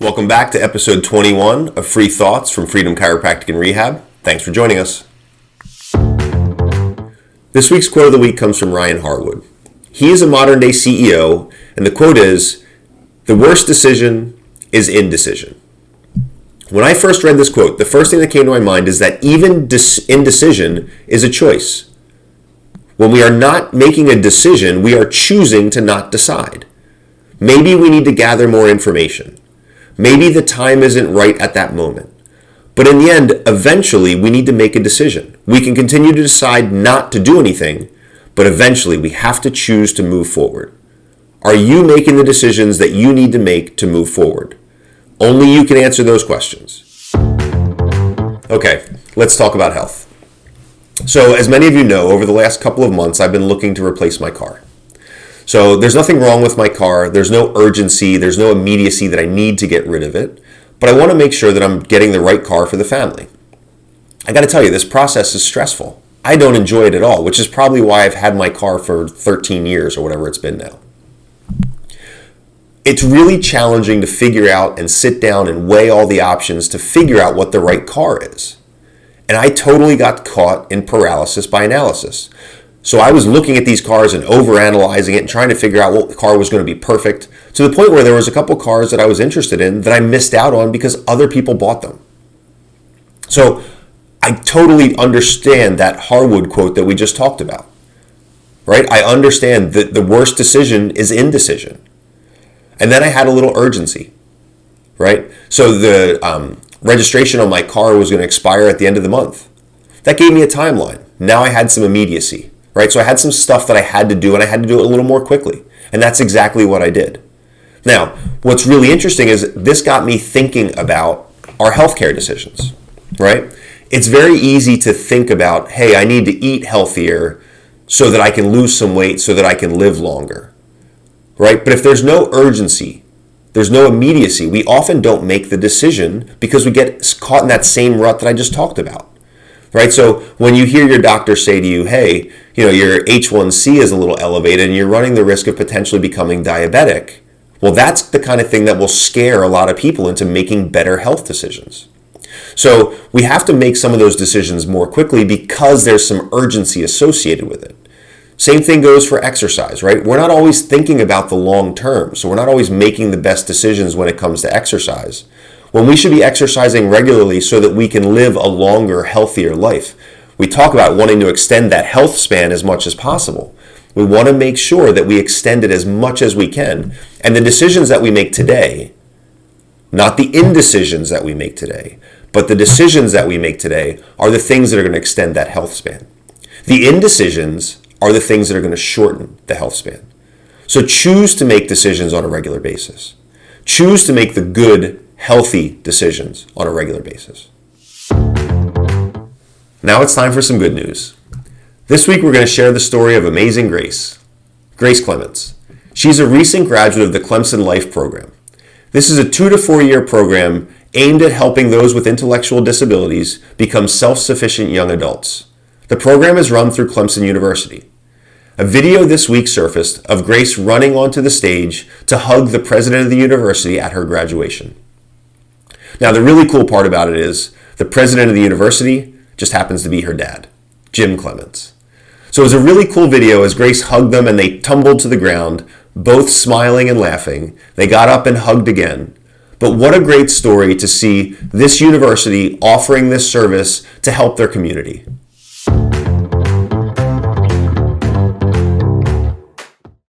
Welcome back to episode 21 of Free Thoughts from Freedom Chiropractic and Rehab. Thanks for joining us. This week's quote of the week comes from Ryan Harwood. He is a modern day CEO, and the quote is, "The worst decision is indecision." When I first read this quote, the first thing that came to my mind is that even indecision is a choice. When we are not making a decision, we are choosing to not decide. Maybe we need to gather more information. Maybe the time isn't right at that moment. But in the end, eventually, we need to make a decision. We can continue to decide not to do anything, but eventually we have to choose to move forward. Are you making the decisions that you need to make to move forward? Only you can answer those questions. Okay, let's talk about health. So as many of you know, over the last couple of months, I've been looking to replace my car. So there's nothing wrong with my car. There's no urgency. There's no immediacy that I need to get rid of it. But I want to make sure that I'm getting the right car for the family. I got to tell you, this process is stressful. I don't enjoy it at all, which is probably why I've had my car for 13 years or whatever it's been now. It's really challenging to figure out and sit down and weigh all the options to figure out what the right car is. And I totally got caught in paralysis by analysis. So I was looking at these cars and overanalyzing it and trying to figure out what car was going to be perfect, to the point where there was a couple cars that I was interested in that I missed out on because other people bought them. So I totally understand that Harwood quote that we just talked about, right? I understand that the worst decision is indecision. And then I had a little urgency, right? So the registration on my car was going to expire at the end of the month. That gave me a timeline. Now I had some immediacy. Right? So I had some stuff that I had to do, and I had to do it a little more quickly. And that's exactly what I did. Now, what's really interesting is this got me thinking about our healthcare decisions, right? It's very easy to think about, hey, I need to eat healthier so that I can lose some weight, so that I can live longer, right? But if there's no urgency, there's no immediacy, we often don't make the decision because we get caught in that same rut that I just talked about. Right? So when you hear your doctor say to you, hey, your H1C is a little elevated and you're running the risk of potentially becoming diabetic, well, that's the kind of thing that will scare a lot of people into making better health decisions. So we have to make some of those decisions more quickly because there's some urgency associated with it. Same thing goes for exercise, right? We're not always thinking about the long term, so we're not always making the best decisions when it comes to exercise. When we should be exercising regularly so that we can live a longer, healthier life. We talk about wanting to extend that health span as much as possible. We want to make sure that we extend it as much as we can. And the decisions that we make today, not the indecisions that we make today, but the decisions that we make today are the things that are going to extend that health span. The indecisions are the things that are going to shorten the health span. So choose to make decisions on a regular basis. Choose to make the good, healthy decisions on a regular basis. Now it's time for some good news. This week we're going to share the story of amazing Grace Clements. She's a recent graduate of the Clemson Life program. This is a 2 to 4 year program aimed at helping those with intellectual disabilities become self-sufficient young adults. The program is run through Clemson University. A video this week surfaced of Grace running onto the stage to hug the president of the university at her graduation. Now, the really cool part about it is the president of the university just happens to be her dad, Jim Clements. So it was a really cool video as Grace hugged them and they tumbled to the ground, both smiling and laughing. They got up and hugged again. But what a great story to see this university offering this service to help their community.